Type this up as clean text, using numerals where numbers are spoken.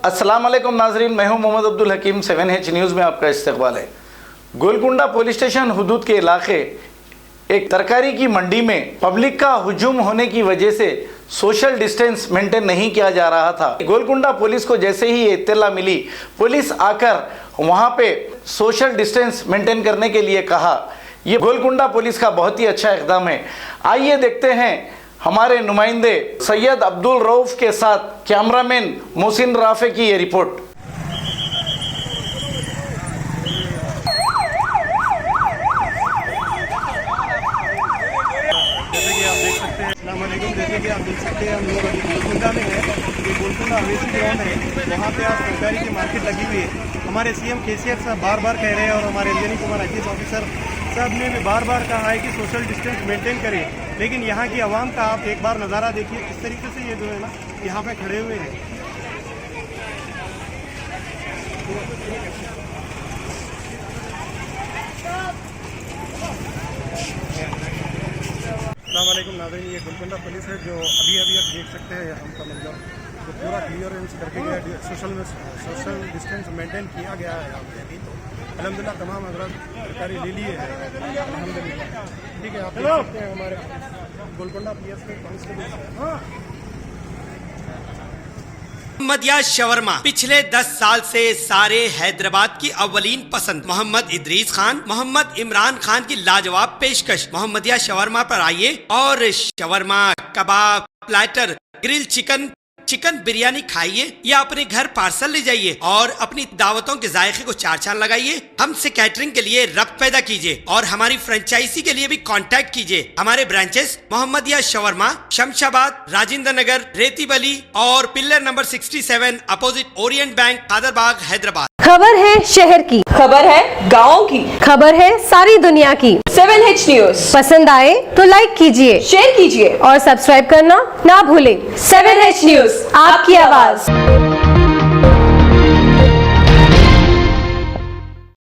अस्सलाम वालेकुम नाजरीन, मैं हूं मोहम्मद अब्दुल हकीम। 7H न्यूज़ में आपका इस्तकबाल है। गोलकुंडा पुलिस स्टेशन हुदूद के इलाके एक तरकारी की मंडी में पब्लिक का हुजूम होने की वजह से सोशल डिस्टेंस मेंटेन नहीं किया जा रहा था। गोलकुंडा पुलिस को जैसे ही इत्तला मिली, पुलिस आकर वहां पे सोशल डिस्टेंस मेंटेन करने के लिए कहा। ये गोलकुंडा पुलिस का बहुत ही अच्छा इक़दाम है। आइए देखते हैं हमारे नुमाइंदे सैयद अब्दुल रऊफ के साथ कैमरामैन मोहसिन राफे की ये रिपोर्ट। जैसे कि आप देख सकते हैं, अस्सलाम वालेकुम। जैसे कि आप देख सकते हैं, हम लोग अभी गोलकुंडा में हैं। ये गोलकुंडा अवेसी ग्राउंड है, वहाँ पे आज तरकारी की मार्केट लगी हुई है। हमारे CM KCR साहब बार बार कह रहे हैं और हमारे अंजनी कुमार IPS ऑफिसर साहब ने भी बार बार कहा है कि सोशल डिस्टेंस मेंटेन करें, लेकिन यहाँ की आवाम का आप एक बार नज़ारा देखिए। इस तरीके से ये जो है ना यहाँ पे खड़े हुए हैं। अस्सलाम वालेकुम नाज़रीन, ये गोलकुंडा पुलिस है जो अभी आप देख सकते हैं हम का मतलब तो पूरा क्लियरेंस करके गया, सोशल डिस्टेंस मेंटेन किया गया है यहाँ पे। अभी तो अल्हम्दुलिल्लाह तमाम हज़रात सरकारी ले लिए हैं अल्हम्दुलिल्लाह। ठीक है, आप देख सकते हैं हमारे गोलकुंडा PS के कांस्टेबल। मोहम्मदिया शवरमा पिछले 10 साल से सारे हैदराबाद की अव्वलीन पसंद मोहम्मद इदरीस खान, मोहम्मद इमरान खान की लाजवाब पेशकश। मोहम्मदिया शवरमा पर आइए और शवरमा, कबाब, प्लेटर, ग्रिल चिकन बिरयानी खाइए या अपने घर पार्सल ले जाइए और अपनी दावतों के जायके को चार चांद लगाइए। हमसे कैटरिंग के लिए रब्त पैदा कीजिए और हमारी फ्रेंचाइजी के लिए भी कांटेक्ट कीजिए। हमारे ब्रांचेस मोहम्मदिया शवरमा, शमशाबाद, राजेंद्र नगर, रेती बली और pillar number 67 opposite Orient bank, Kadarbagh, Hyderabad. खबर है शहर की, खबर है गाँव की, खबर है सारी दुनिया की। 7H न्यूज़ पसंद आए तो लाइक कीजिए, शेयर कीजिए और सब्सक्राइब करना ना भूलें। 7H न्यूज़, आपकी आवाज़।